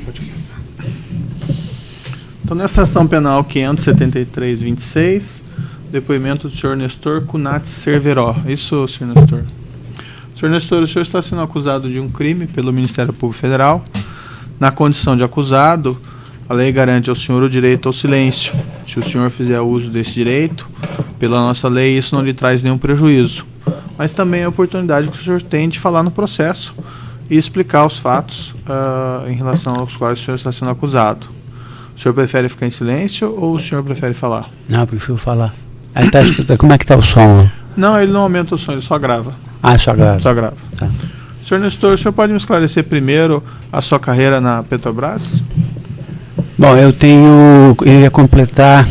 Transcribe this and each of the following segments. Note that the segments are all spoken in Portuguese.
Pode começar. Então, nessa ação penal 573-26, depoimento do senhor Nestor Cunati Cerveró. Isso, senhor Nestor? Senhor Nestor, o senhor está sendo acusado de um crime pelo Ministério Público Federal. Na condição de acusado, a lei garante ao senhor o direito ao silêncio. Se o senhor fizer uso desse direito, pela nossa lei, isso não lhe traz nenhum prejuízo. Mas também é a oportunidade que o senhor tem de falar no processo e explicar os fatos em relação aos quais o senhor está sendo acusado. O senhor prefere ficar em silêncio ou o senhor prefere falar? Não, eu prefiro falar. Aí tá, como é que está o som? Não, ele não aumenta o som, ele só grava. Ah, só grava. Só grava. Tá. Senhor Nestor, o senhor pode me esclarecer primeiro a sua carreira na Petrobras? Bom, eu ia completar,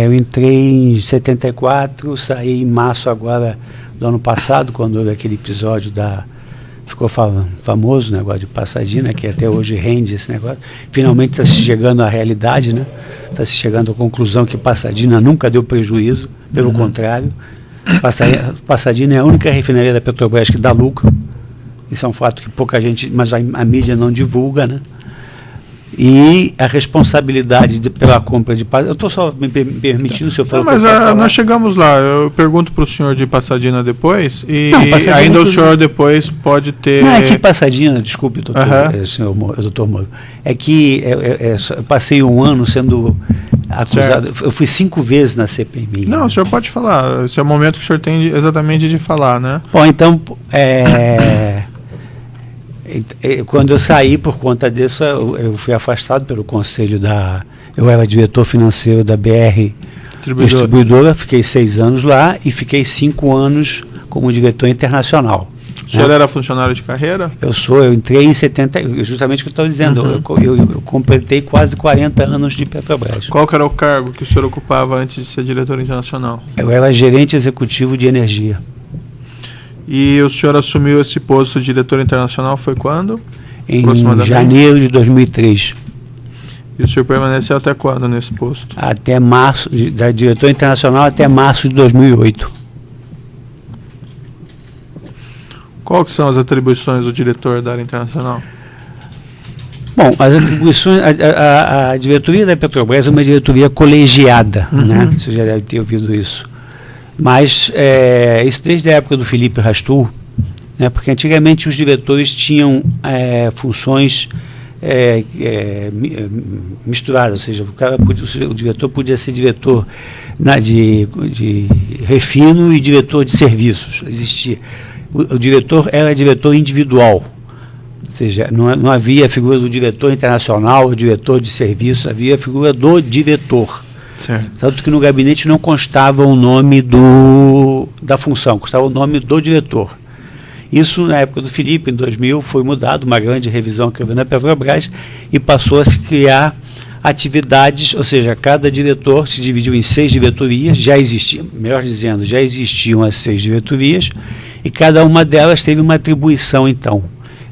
eu entrei em 74, saí em março agora do ano passado, quando houve aquele episódio ficou famoso o negócio de Pasadena, que até hoje rende esse negócio. Finalmente está se chegando à realidade, né? Está se chegando à conclusão que Pasadena nunca deu prejuízo, pelo contrário. Pasadena é a única refinaria da Petrobras que dá lucro. Isso é um fato que pouca gente, mas a mídia não divulga, né? E a responsabilidade pela compra de Pasadena. Eu estou só me permitindo, se eu for. Mas nós chegamos lá. Eu pergunto para o senhor de Pasadena depois. E não, Pasadena ainda o senhor depois pode ter. Não, é que Pasadena, desculpe, doutor Moro. É que eu passei um ano sendo acusado. Certo. Eu fui 5 vezes na CPMI. Não, o senhor pode falar. Esse é o momento que o senhor tem exatamente de falar, né? Bom, então. Quando eu saí por conta disso, eu fui afastado pelo conselho eu era diretor financeiro da BR Distribuidora, fiquei 6 anos lá e fiquei 5 anos como diretor internacional. O senhor era funcionário de carreira? Eu entrei em 70, justamente o que eu estou dizendo, eu completei quase 40 anos de Petrobras. Qual que era o cargo que o senhor ocupava antes de ser diretor internacional? Eu era gerente executivo de energia. E o senhor assumiu esse posto de diretor internacional foi quando? Em janeiro de 2003. E o senhor permaneceu até quando nesse posto? Até março, da diretor internacional até março de 2008. Qual que são as atribuições do diretor da área internacional? Bom, as atribuições, a diretoria da Petrobras é uma diretoria colegiada, né? Você já deve ter ouvido isso. Mas isso desde a época do Felipe Rastul, né, porque antigamente os diretores tinham funções misturadas, ou seja, o diretor podia ser diretor de refino e diretor de serviços. Existia. O diretor era diretor individual, ou seja, não havia a figura do diretor internacional, o diretor de serviços, havia a figura do diretor. Certo. Tanto que no gabinete não constava o nome da função, constava o nome do diretor. Isso, na época do Felipe, em 2000, foi mudado, uma grande revisão que houve na Petrobras, e passou a se criar atividades, ou seja, cada diretor se dividiu em 6 diretorias, já existiam as 6 diretorias, e cada uma delas teve uma atribuição, então.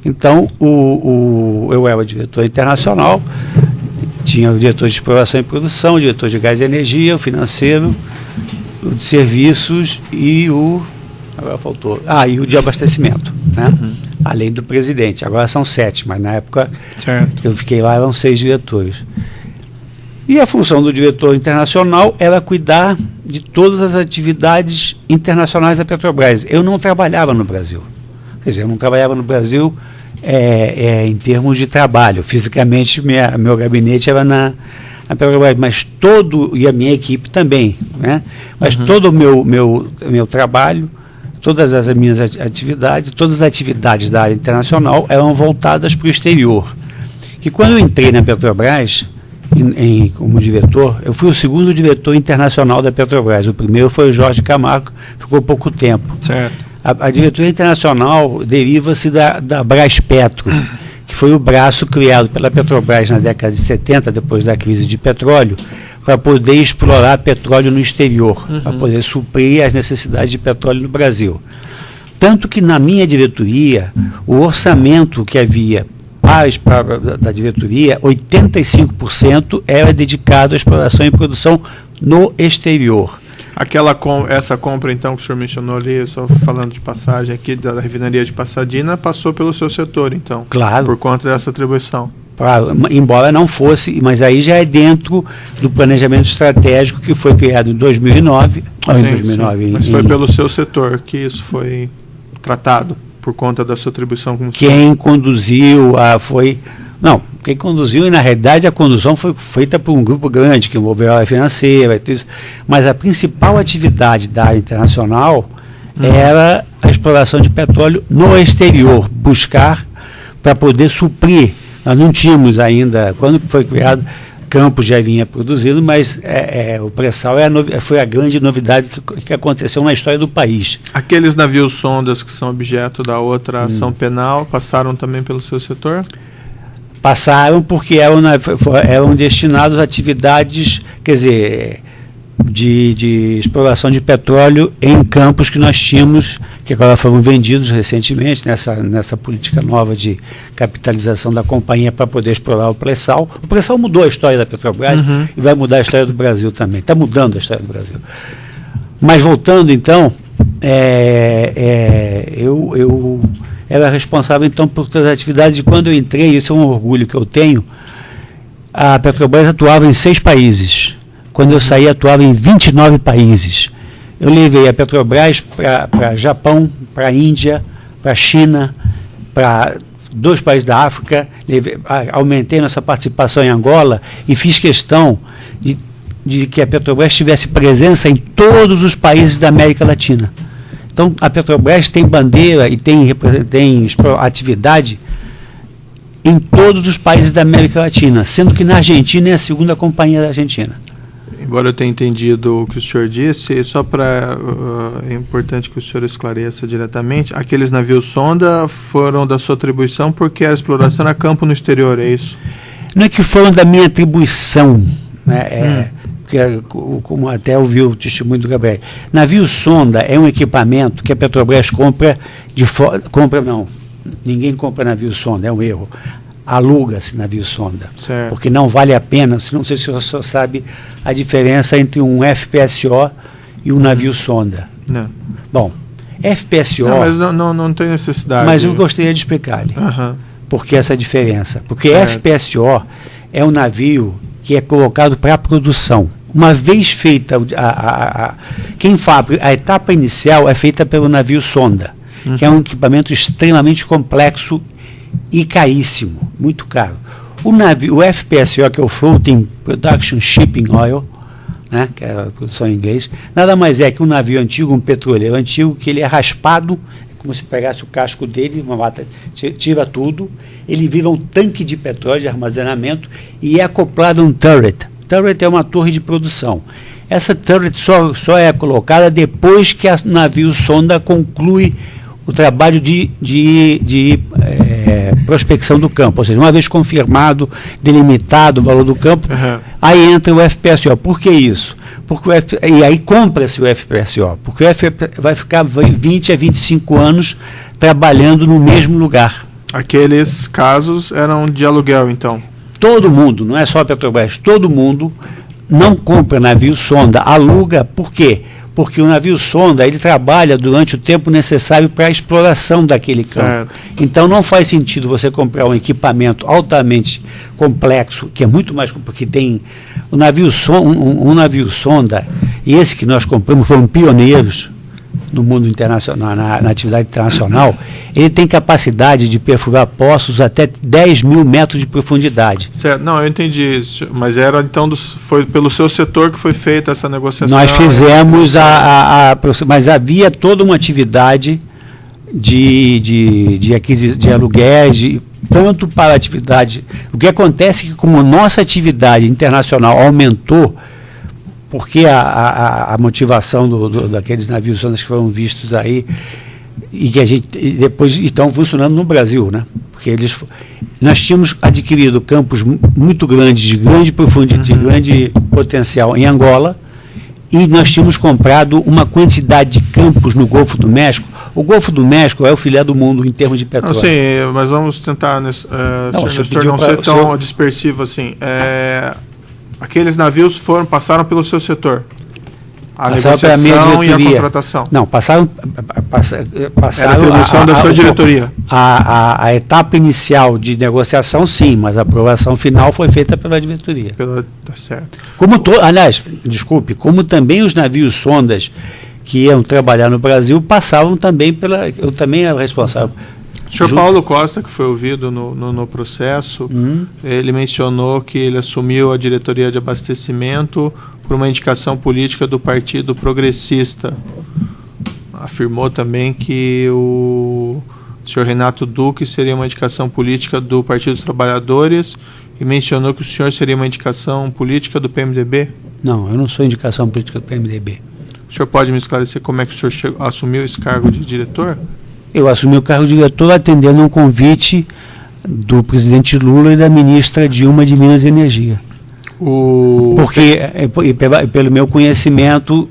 Então, eu era diretor internacional, tinha o diretor de exploração e produção, o diretor de gás e energia, o financeiro, o de serviços e agora faltou, e o de abastecimento, né? Além do presidente. Agora são 7, mas na época que eu fiquei lá eram 6 diretores. E a função do diretor internacional era cuidar de todas as atividades internacionais da Petrobras. Eu não trabalhava no Brasil. Quer dizer, eu não trabalhava no Brasil em termos de trabalho. Fisicamente, meu gabinete era na Petrobras, mas e a minha equipe também, né? Mas todo o meu trabalho, todas as minhas atividades, todas as atividades da área internacional eram voltadas para o exterior. E quando eu entrei na Petrobras, como diretor, eu fui o segundo diretor internacional da Petrobras. O primeiro foi o Jorge Camargo, ficou pouco tempo. Certo. A diretoria internacional deriva-se da Braspetro, que foi o braço criado pela Petrobras na década de 70, depois da crise de petróleo, para poder explorar petróleo no exterior, para poder suprir as necessidades de petróleo no Brasil. Tanto que na minha diretoria, o orçamento que havia da diretoria, 85% era dedicado à exploração e produção no exterior. Essa compra, então, que o senhor mencionou ali, só falando de passagem aqui, da refinaria de Pasadena, passou pelo seu setor, então? Claro. Por conta dessa atribuição? embora não fosse, mas aí já é dentro do planejamento estratégico que foi criado em 2009. Sim. Mas foi pelo seu setor que isso foi tratado, por conta da sua atribuição como quem conduziu quem conduziu, e na realidade a condução foi feita por um grupo grande, que envolveu a área financeira, mas a principal atividade da área internacional era a exploração de petróleo no exterior, buscar para poder suprir. Nós não tínhamos ainda, quando foi criado, Campos já vinha produzindo, mas o pré-sal foi a grande novidade que aconteceu na história do país. Aqueles navios sondas que são objeto da outra ação penal passaram também pelo seu setor? Passaram porque eram destinados a atividades, quer dizer, de exploração de petróleo em campos que nós tínhamos, que agora foram vendidos recentemente nessa política nova de capitalização da companhia para poder explorar o pré-sal. O pré-sal mudou a história da Petrobras e vai mudar a história do Brasil também. Está mudando a história do Brasil. Mas voltando então, eu era responsável então por todas as atividades, e quando eu entrei, isso é um orgulho que eu tenho, a Petrobras atuava em 6 países. Quando eu saí, atuava em 29 países. Eu levei a Petrobras para Japão, para Índia, para China, para 2 países da África, aumentei nossa participação em Angola e fiz questão de que a Petrobras tivesse presença em todos os países da América Latina. Então, a Petrobras tem bandeira e tem atividade em todos os países da América Latina, sendo que na Argentina é a segunda companhia da Argentina. Embora eu tenha entendido o que o senhor disse, só para é importante que o senhor esclareça diretamente, aqueles navios sonda foram da sua atribuição porque a exploração era campo no exterior, é isso? Não é que foram da minha atribuição, né? Porque, como até ouviu o testemunho do Gabriel, navio sonda é um equipamento que a Petrobras compra ninguém compra navio sonda, é um erro. Aluga-se navio sonda, certo. Porque não vale a pena. Não sei se você sabe a diferença entre um FPSO e um navio sonda. Não. Bom, FPSO... Mas não tem necessidade. Mas eu gostaria de explicar-lhe por que essa diferença. Porque FPSO é um navio que é colocado para a produção. Uma vez feita, a etapa inicial é feita pelo navio sonda, que é um equipamento extremamente complexo e caríssimo, muito caro. O FPSO, que é o Floating Production Shipping Oil, né, que é a produção em inglês, nada mais é que um navio antigo, um petroleiro antigo, que ele é raspado, como se pegasse o casco dele, tira tudo, ele vira um tanque de petróleo de armazenamento e é acoplado a um turret. Turret é uma torre de produção. Essa turret só é colocada depois que o navio sonda conclui o trabalho de prospecção do campo, ou seja, uma vez confirmado, delimitado o valor do campo, aí entra o FPSO. Por que isso? E aí compra-se o FPSO, porque o FPSO vai ficar 20 a 25 anos trabalhando no mesmo lugar. Aqueles casos eram de aluguel, então? Todo mundo, não é só a Petrobras, todo mundo não compra navio sonda, aluga. Por quê? Porque o navio sonda, ele trabalha durante o tempo necessário para a exploração daquele campo. Certo. Então não faz sentido você comprar um equipamento altamente complexo, que é muito mais, porque tem o navio um navio sonda, e esse que nós compramos foram pioneiros no mundo internacional, na atividade internacional. Ele tem capacidade de perfurar poços até 10 mil metros de profundidade. Certo, não, eu entendi isso, mas era então foi pelo seu setor que foi feita essa negociação? Nós fizemos mas havia toda uma atividade de aluguéis, tanto para a atividade. O que acontece é que, como nossa atividade internacional aumentou, porque a motivação daqueles navios sondas que foram vistos aí, e que a gente depois estão funcionando no Brasil, né? Porque nós tínhamos adquirido campos muito grandes, de grande profundidade, de grande potencial em Angola, e nós tínhamos comprado uma quantidade de campos no Golfo do México. O Golfo do México é o filé do mundo em termos de petróleo. Sim, mas vamos tentar não ser tão dispersivo assim. Aqueles navios passaram pelo seu setor? A negociação e a contratação. Não, passaram era a atribuição da sua diretoria. A etapa inicial de negociação, sim, mas a aprovação final foi feita pela diretoria. Tá certo. Aliás, desculpe, como também os navios sondas que iam trabalhar no Brasil passavam também eu também era responsável. O senhor Paulo Costa, que foi ouvido no processo, ele mencionou que ele assumiu a diretoria de abastecimento por uma indicação política do Partido Progressista. Afirmou também que o senhor Renato Duque seria uma indicação política do Partido dos Trabalhadores e mencionou que o senhor seria uma indicação política do PMDB. Não, eu não sou indicação política do PMDB. O senhor pode me esclarecer como é que o senhor assumiu esse cargo de diretor? Eu assumi o cargo de diretor atendendo um convite do presidente Lula e da ministra Dilma de Minas e Energia. Porque, pelo meu conhecimento,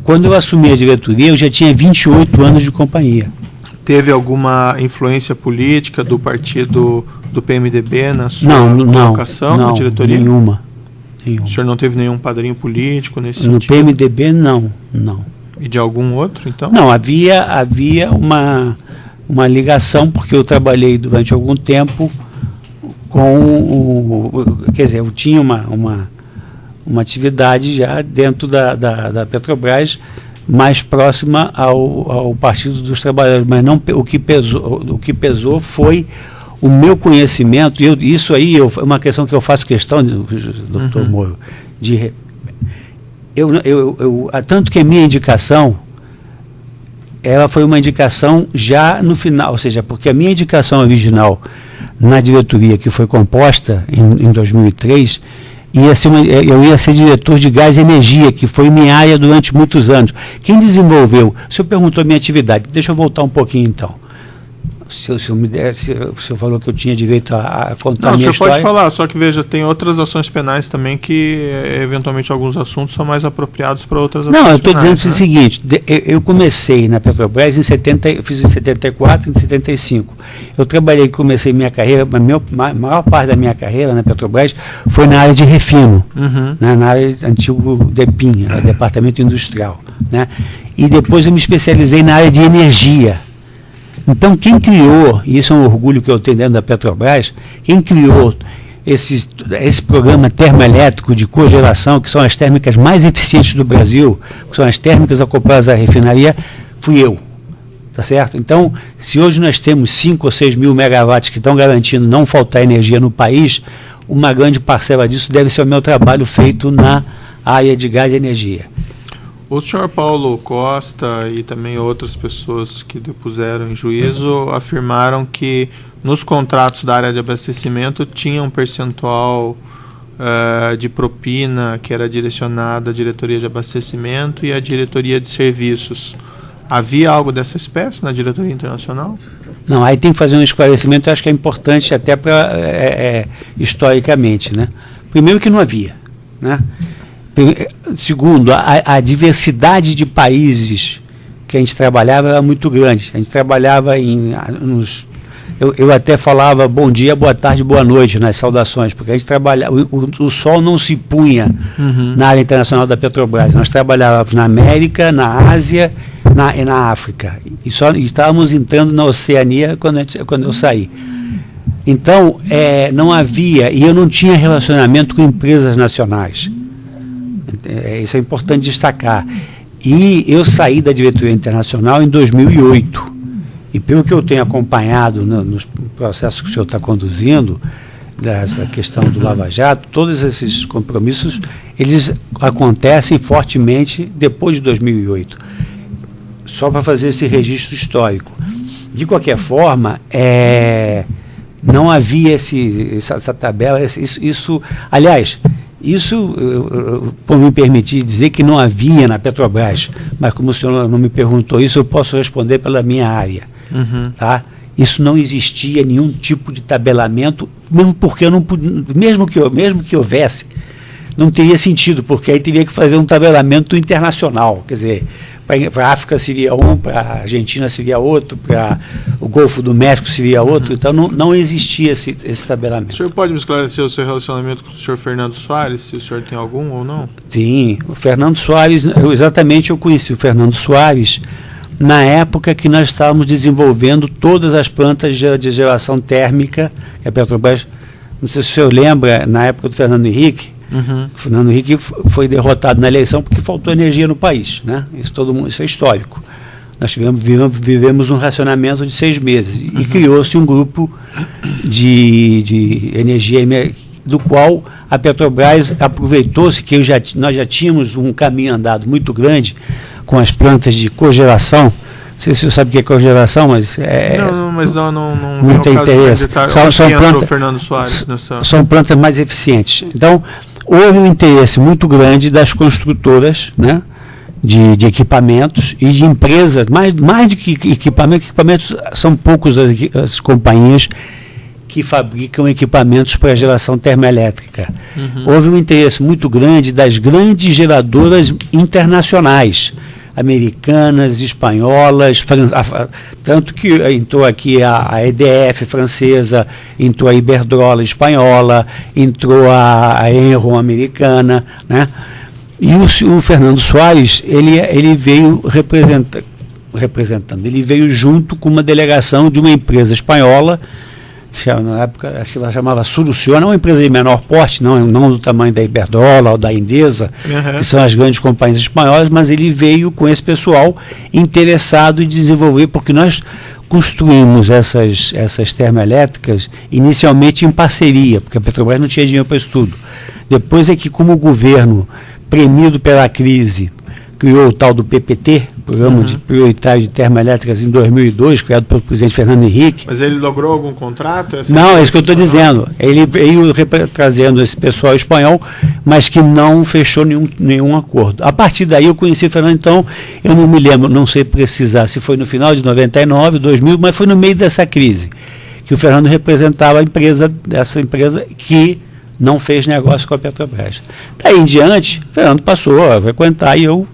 quando eu assumi a diretoria, eu já tinha 28 anos de companhia. Teve alguma influência política do partido do PMDB na sua colocação na diretoria? Nenhuma. O senhor não teve nenhum padrinho político nesse sentido? No PMDB, não. E de algum outro, então? Não, havia uma ligação, porque eu trabalhei durante algum tempo quer dizer, eu tinha uma atividade já dentro da Petrobras mais próxima ao Partido dos Trabalhadores, mas não, o que pesou foi o meu conhecimento, isso aí é uma questão que eu faço questão, doutor Moro, tanto que a minha indicação, ela foi uma indicação já no final, ou seja, porque a minha indicação original na diretoria que foi composta em 2003, eu ia ser diretor de gás e energia, que foi minha área durante muitos anos. Quem desenvolveu? O senhor perguntou a minha atividade, deixa eu voltar um pouquinho então. Se o senhor falou que eu tinha direito a contar a minha história. Não, o senhor pode falar, só que veja, tem outras ações penais também que, eventualmente, alguns assuntos são mais apropriados para outras ações penais. Não, eu estou dizendo o seguinte, eu comecei na Petrobras fiz em 74 e em 75. Eu comecei minha carreira, a maior parte da minha carreira na Petrobras foi na área de refino, na área antigo DEPIN, Departamento Industrial. Né? E depois eu me especializei na área de energia. Então, quem criou, e isso é um orgulho que eu tenho dentro da Petrobras, quem criou esse programa termoelétrico de cogeração, que são as térmicas mais eficientes do Brasil, que são as térmicas acopladas à refinaria, fui eu. Tá certo? Então, se hoje nós temos 5 ou 6 mil megawatts que estão garantindo não faltar energia no país, uma grande parcela disso deve ser o meu trabalho feito na área de gás e energia. O senhor Paulo Costa e também outras pessoas que depuseram em juízo afirmaram que nos contratos da área de abastecimento tinha um percentual de propina que era direcionada à diretoria de abastecimento e à diretoria de serviços. Havia algo dessa espécie na diretoria internacional? Não, aí tem que fazer um esclarecimento, eu acho que é importante até historicamente. Né? Primeiro que não havia, né? Segundo, a diversidade de países que a gente trabalhava era muito grande. A gente trabalhava eu até falava bom dia, boa tarde, boa noite nas saudações, porque a gente trabalhava, o sol não se punha na área internacional da Petrobras. Nós trabalhávamos na América, na Ásia e na África. E estávamos entrando na Oceania quando eu saí. Então, não havia, e eu não tinha relacionamento com empresas nacionais. Isso é importante destacar. E eu saí da diretoria internacional em 2008. E pelo que eu tenho acompanhado nos processos que o senhor está conduzindo, dessa questão do Lava Jato, todos esses compromissos, eles acontecem fortemente depois de 2008. Só para fazer esse registro histórico. De qualquer forma, não havia essa tabela, aliás, isso, por me permitir dizer que não havia na Petrobras, mas como o senhor não me perguntou isso, eu posso responder pela minha área. Tá? Isso não existia nenhum tipo de tabelamento, mesmo porque eu não mesmo que houvesse, não teria sentido, porque aí teria que fazer um tabelamento internacional, quer dizer, para a África seria um, para a Argentina seria outro, para o Golfo do México seria outro, então não existia esse tabelamento. O senhor pode me esclarecer o seu relacionamento com o senhor Fernando Soares, se o senhor tem algum ou não? Sim, o Fernando Soares, eu conheci o Fernando Soares na época que nós estávamos desenvolvendo todas as plantas de geração térmica, que a Petrobras, não sei se o senhor lembra, na época do Fernando Henrique, o Fernando Henrique foi derrotado na eleição porque faltou energia no país, né? Isso é histórico. Nós vivemos um racionamento de 6 meses e criou-se um grupo de energia, do qual a Petrobras aproveitou-se que nós já tínhamos um caminho andado muito grande com as plantas de cogeração. Não sei se você sabe o que é cogeração, mas não tem interesse. São plantas mais eficientes. Então, houve um interesse muito grande das construtoras, né, de equipamentos e de empresas, mais do que equipamentos são poucos as companhias que fabricam equipamentos para geração termoelétrica. Houve um interesse muito grande das grandes geradoras internacionais, americanas, espanholas, tanto que entrou aqui a EDF francesa, entrou a Iberdrola espanhola, entrou a Enron americana, né? E o Fernando Soares, ele veio representando, ele veio junto com uma delegação de uma empresa espanhola, na época acho que ela chamava Soluciona, uma empresa de menor porte, não do tamanho da Iberdrola ou da Endesa, que são as grandes companhias espanholas, mas ele veio com esse pessoal interessado em desenvolver, porque nós construímos essas termoelétricas inicialmente em parceria, porque a Petrobras não tinha dinheiro para isso tudo. Depois é que, como o governo, premido pela crise, criou o tal do PPT, Programa de Prioritário de Termoelétricas, em 2002, criado pelo presidente Fernando Henrique. Mas ele logrou algum contrato? Não, é isso que eu estou dizendo. Ele veio trazendo esse pessoal espanhol, mas que não fechou nenhum acordo. A partir daí eu conheci o Fernando, então eu não me lembro, não sei precisar se foi no final de 99, 2000, mas foi no meio dessa crise, que o Fernando representava essa empresa que não fez negócio com a Petrobras. Daí em diante, o Fernando passou a frequentar e eu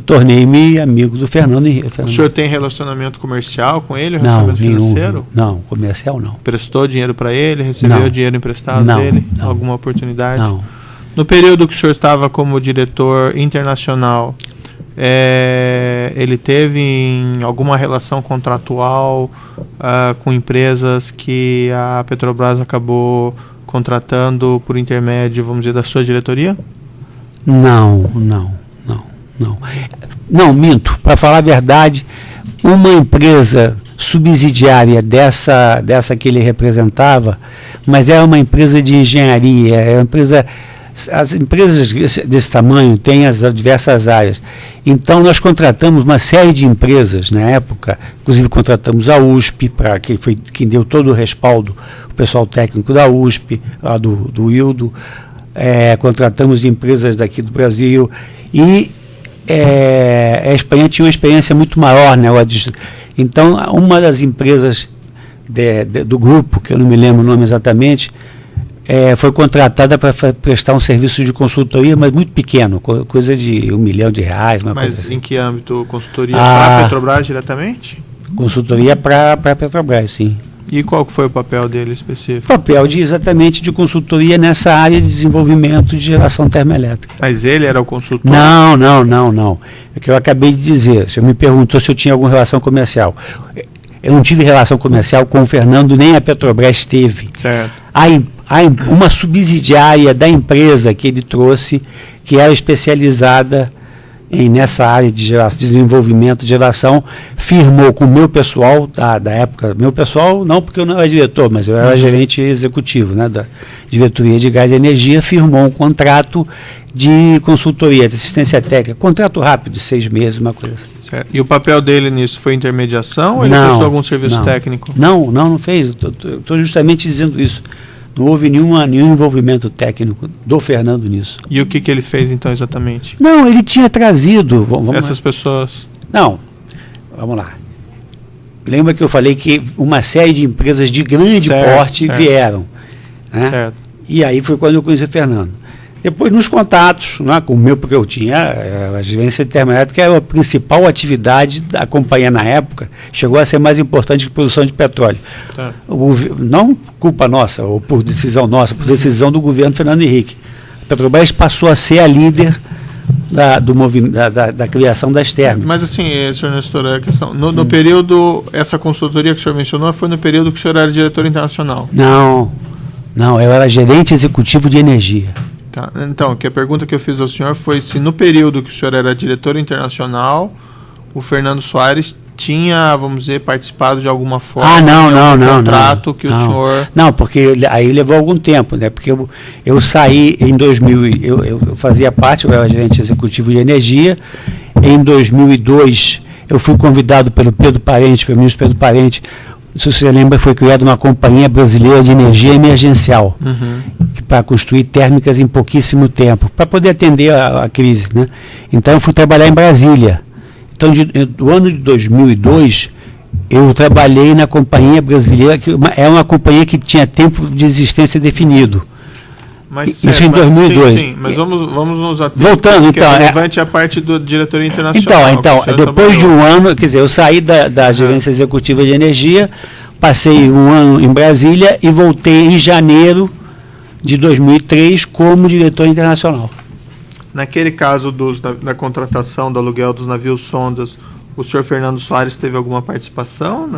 tornei-me amigo do Fernando. O senhor tem relacionamento comercial com ele? Relacionamento financeiro? Não, comercial não. Prestou dinheiro para ele? Recebeu dinheiro emprestado dele? Não. Alguma oportunidade? Não. No período que o senhor estava como diretor internacional, ele teve alguma relação contratual com empresas que a Petrobras acabou contratando por intermédio, vamos dizer, da sua diretoria? Não, minto. Para falar a verdade, uma empresa subsidiária dessa que ele representava, mas é uma empresa de engenharia, as empresas desse tamanho têm as diversas áreas. Então nós contratamos uma série de empresas na época, inclusive contratamos a USP, que foi quem deu todo o respaldo, o pessoal técnico da USP, lá do Hildo, contratamos empresas daqui do Brasil e a Espanha tinha uma experiência muito maior, né? Então uma das empresas do grupo, que eu não me lembro o nome exatamente, foi contratada para prestar um serviço de consultoria, mas muito pequeno, coisa de R$1 milhão. Mas assim. Em que âmbito? Consultoria para a Petrobras diretamente? Consultoria para a Petrobras, sim. E qual que foi o papel dele específico? O papel exatamente de consultoria nessa área de desenvolvimento de geração termoelétrica. Mas ele era o consultor? Não. É o que eu acabei de dizer. Você me perguntou se eu tinha alguma relação comercial. Eu não tive relação comercial com o Fernando, nem a Petrobras teve. Certo. Há uma subsidiária da empresa que ele trouxe, que era especializada nessa área de desenvolvimento de geração, firmou com o meu pessoal da época, meu pessoal não porque eu não era diretor, mas eu era gerente executivo, né, da diretoria de gás e energia, firmou um contrato de consultoria, de assistência técnica, contrato rápido de 6 meses, uma coisa assim. Certo. E o papel dele nisso foi intermediação ou ele prestou algum serviço técnico? Não fez, estou justamente dizendo isso. Não houve nenhum envolvimento técnico do Fernando nisso. E o que ele fez então exatamente? Não, ele tinha trazido... Essas pessoas... Não, vamos lá. Lembra que eu falei que uma série de empresas de grande porte vieram. Né? Certo. E aí foi quando eu conheci o Fernando. Depois, nos contatos, né, com o meu, porque eu tinha a gerência de termoelétrica, que era a principal atividade da companhia na época, chegou a ser mais importante que a produção de petróleo. Tá. Não culpa nossa, ou por decisão nossa, por decisão do governo Fernando Henrique. A Petrobras passou a ser a líder da criação das termas. Mas assim, senhor Nestor, a questão, no período, essa consultoria que o senhor mencionou, foi no período que o senhor era diretor internacional? Não, eu era gerente executivo de energia. Tá. Então, a pergunta que eu fiz ao senhor foi se no período que o senhor era diretor internacional, o Fernando Soares tinha, vamos dizer, participado de alguma forma não, contrato que o senhor... Não, porque aí levou algum tempo, né? Porque eu saí em 2000, eu fazia parte, eu era gerente executivo de energia. Em 2002, eu fui convidado pelo ministro Pedro Parente, se você lembra, foi criada uma companhia brasileira de energia emergencial, para construir térmicas em pouquíssimo tempo, para poder atender a crise, né? Então eu fui trabalhar em Brasília. Então, do ano de 2002, eu trabalhei na companhia brasileira, que é uma companhia que tinha tempo de existência definido. Mas, isso em 2002. Sim, mas vamos nos ater. Voltando, então. É relevante a parte do diretoria internacional. Então depois de um ano, quer dizer, eu saí da gerência executiva de energia, passei um ano em Brasília e voltei em janeiro de 2003 como diretor internacional. Naquele caso da contratação do aluguel dos navios sondas, o senhor Fernando Soares teve alguma participação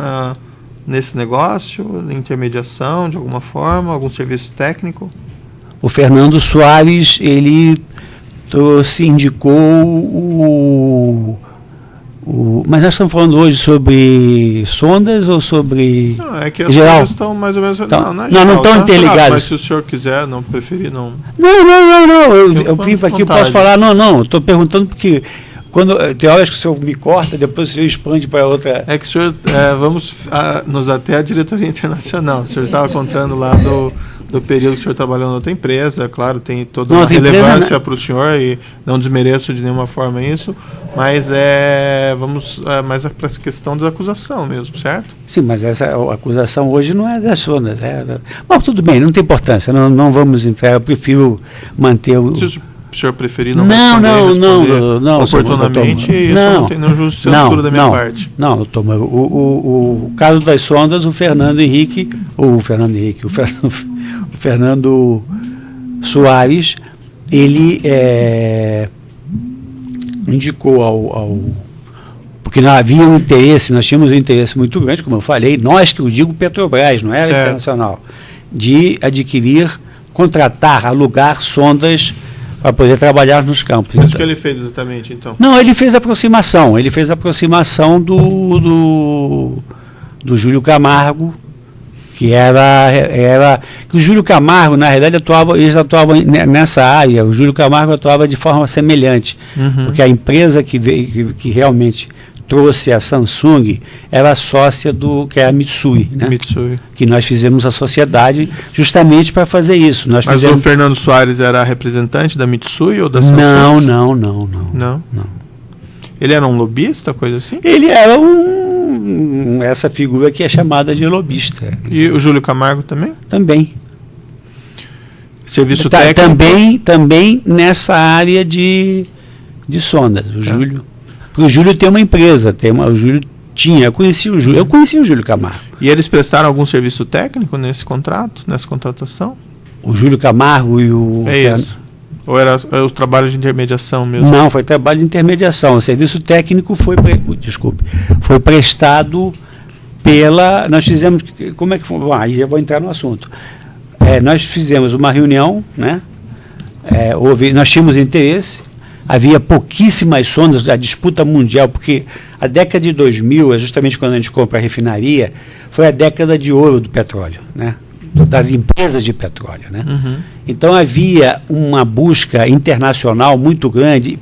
nesse negócio, intermediação de alguma forma, algum serviço técnico? O Fernando Soares, ele indicou mas nós estamos falando hoje sobre sondas ou sobre... Não, é que as geral? coisas estão mais ou menos... Então, não estão interligadas. Mas se o senhor quiser, não preferir, não... Não, eu vim aqui, eu posso falar, estou perguntando porque... Tem horas que o senhor me corta, depois o senhor expande para outra... É que o senhor, vamos nos até a diretoria internacional. O senhor estava contando lá do período que o senhor trabalhou na outra empresa, claro, tem toda uma relevância para o senhor e não desmereço de nenhuma forma isso, mas vamos mais para essa questão da acusação mesmo, certo? Sim, mas essa acusação hoje não é das sondas. Bom, tudo bem, não tem importância, não vamos entrar, eu prefiro manter o... Se o senhor preferir não oportunamente, isso não tem nenhuma censura da minha parte. Não, doutor, o caso das sondas, o Fernando Soares, ele indicou porque não havia um interesse, nós tínhamos um interesse muito grande, como eu falei, nós que eu digo Petrobras, não era internacional, de adquirir, contratar, alugar sondas para poder trabalhar nos campos. Mas o que ele fez exatamente, então? Não, ele fez aproximação do Júlio Camargo, que que o Júlio Camargo, na realidade, eles atuavam nessa área, o Júlio Camargo atuava de forma semelhante, porque a empresa que realmente trouxe a Samsung era sócia que é a Mitsui, né? Mitsui. Que nós fizemos a sociedade justamente para fazer isso. Mas o Fernando Soares era representante da Mitsui ou da Samsung? Não. Ele era um lobista, coisa assim? Ele era essa figura que é chamada de lobista. E o Júlio Camargo também? Também. Serviço técnico? Também nessa área de sondas. O Júlio tem uma empresa, eu conheci o Júlio Camargo. E eles prestaram algum serviço técnico nessa contratação? O Júlio Camargo e o... isso. Ou era o trabalho de intermediação mesmo? Não, foi trabalho de intermediação. O serviço técnico foi prestado nós fizemos... Como é que foi? Aí já vou entrar no assunto. Nós fizemos uma reunião, né? Nós tínhamos interesse. Havia pouquíssimas sondas da disputa mundial, porque a década de 2000, justamente quando a gente compra a refinaria, foi a década de ouro do petróleo, né? Das empresas de petróleo, né? Então havia uma busca internacional muito grande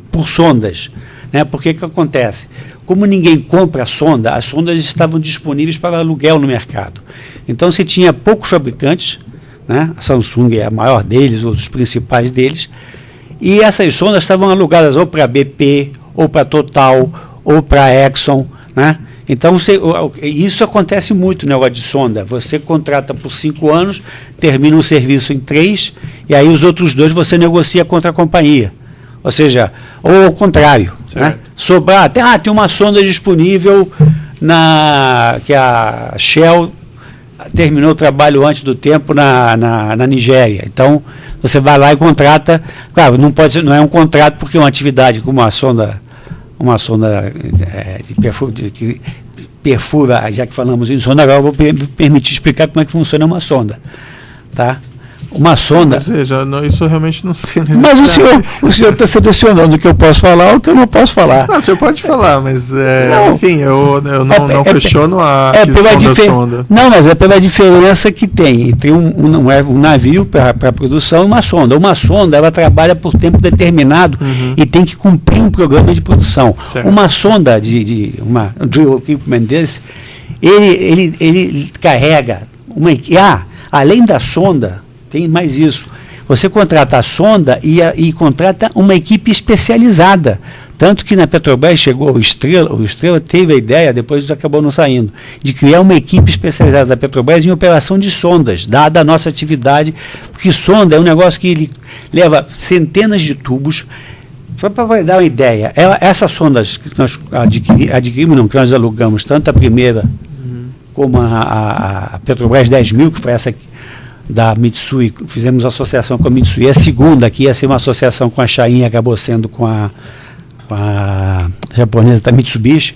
por sondas, né? Porque que acontece? Como ninguém compra sonda, as sondas estavam disponíveis para aluguel no mercado. Então se tinha poucos fabricantes, né? A Samsung é a maior deles, ou dos principais deles. E essas sondas estavam alugadas ou para BP, ou para Total, ou para Exxon, né? Então, isso acontece muito no negócio de sonda. Você contrata por 5 anos, termina o serviço em 3, e aí os outros 2 você negocia contra a companhia. Ou seja, ou ao contrário. Né? Sobrar, tem uma sonda disponível que a Shell terminou o trabalho antes do tempo na Nigéria. Então, você vai lá e contrata. Claro, não é um contrato porque é uma atividade como uma sonda que perfura, já que falamos em sonda, agora eu vou permitir explicar como é que funciona uma sonda. Tá? Uma sonda. Mas veja, isso realmente não tem necessidade. Mas o senhor está selecionando o que eu posso falar ou o que eu não posso falar. Não, o senhor pode falar, mas enfim, eu não questiono a aquisição da sonda. Não, mas é pela diferença que tem entre um navio para produção e uma sonda. Uma sonda, ela trabalha por tempo determinado e tem que cumprir um programa de produção. Certo. Uma sonda um drill equipment desse, ele carrega além da sonda, tem mais isso. Você contrata a sonda e contrata uma equipe especializada. Tanto que na Petrobras chegou o Estrela teve a ideia, depois acabou não saindo, de criar uma equipe especializada da Petrobras em operação de sondas, dada a nossa atividade, porque sonda é um negócio que ele leva centenas de tubos. Só para dar uma ideia, essas sondas que nós adquirimos, não, que nós alugamos, tanto a primeira como a Petrobras 10.000, que foi essa da Mitsui, fizemos associação com a Mitsui, a segunda, que ia ser uma associação com a Shain, acabou sendo com a japonesa da Mitsubishi,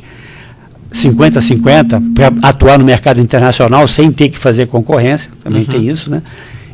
50-50, para atuar no mercado internacional sem ter que fazer concorrência, também tem isso, né?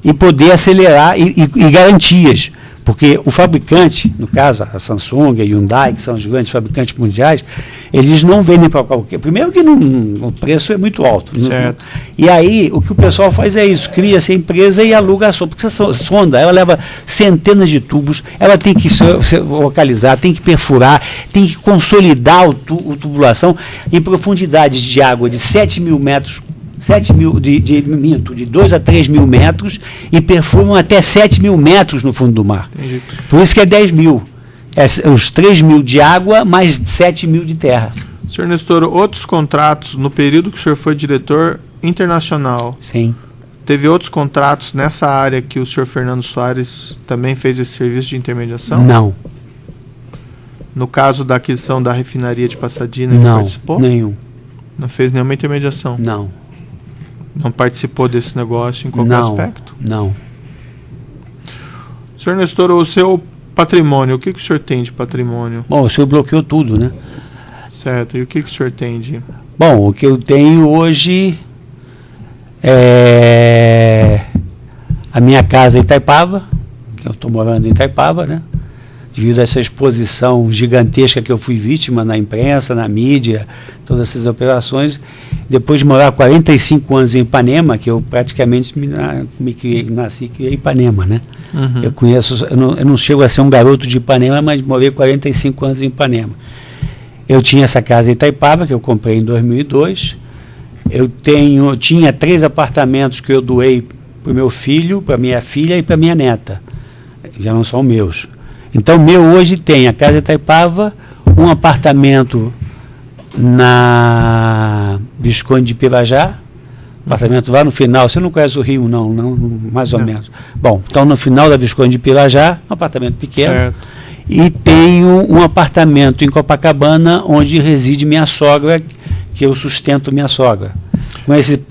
E poder acelerar e garantias. Porque o fabricante, no caso a Samsung, a Hyundai, que são os grandes fabricantes mundiais, eles não vendem para qualquer... Primeiro que o preço é muito alto. Certo. E aí o que o pessoal faz é isso, cria-se a empresa e aluga a sonda. Porque essa sonda, ela leva centenas de tubos, ela tem que se localizar, tem que perfurar, tem que consolidar a tubulação em profundidades de água de 7.000 metros, de 2 a 3 mil metros, e perfuram até 7.000 metros no fundo do mar. Entendi. Por isso que é 10.000. Os 3.000 de água, mais 7.000 de terra. Senhor Nestor, outros contratos, no período que o senhor foi diretor internacional, sim, teve outros contratos nessa área que o senhor Fernando Soares também fez esse serviço de intermediação? Não. No caso da aquisição da refinaria de Pasadena, ele participou? Nenhum. Não fez nenhuma intermediação? Não. Não participou desse negócio em qualquer aspecto? Não. Senhor Nestor, o seu patrimônio, o que o senhor tem de patrimônio? Bom, o senhor bloqueou tudo, né? Certo, e o que o senhor tem de... Bom, o que eu tenho hoje é a minha casa em Itaipava, que eu estou morando em Itaipava, né? Devido a essa exposição gigantesca que eu fui vítima na imprensa, na mídia, todas essas operações. Depois de morar 45 anos em Ipanema, que eu praticamente nasci e criei em Ipanema, né? Eu conheço, eu não chego a ser um garoto de Ipanema, mas morei 45 anos em Ipanema. Eu tinha essa casa em Itaipava, que eu comprei em 2002. Eu tinha 3 apartamentos que eu doei para o meu filho, para minha filha e para minha neta. Já não são meus. Então, meu hoje tem a casa de Itaipava, um apartamento na Visconde de Pirajá, apartamento lá no final, você não conhece o Rio, não mais ou menos. Bom, então no final da Visconde de Pirajá, um apartamento pequeno, certo. E tenho um apartamento em Copacabana, onde reside minha sogra, que eu sustento minha sogra.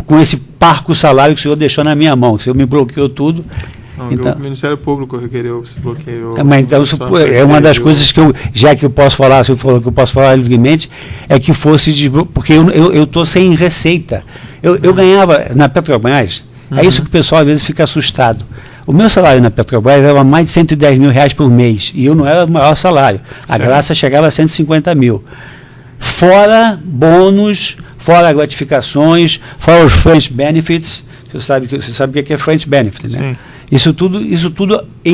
Com esse parco salário que o senhor deixou na minha mão, que o senhor me bloqueou tudo. Não, então, o Ministério Público requereu esse bloqueio. Mas então, é uma das coisas que já que eu posso falar, se eu falou que eu posso falar livremente, é que fosse porque eu estou sem receita. Eu ganhava na Petrobras, é isso que o pessoal às vezes fica assustado. O meu salário na Petrobras era mais de 110 mil reais por mês, e eu não era o maior salário. A graça chegava a 150 mil. Fora bônus, fora gratificações, fora os French Benefits. Você sabe o que é French Benefits, né? Sim. Isso tudo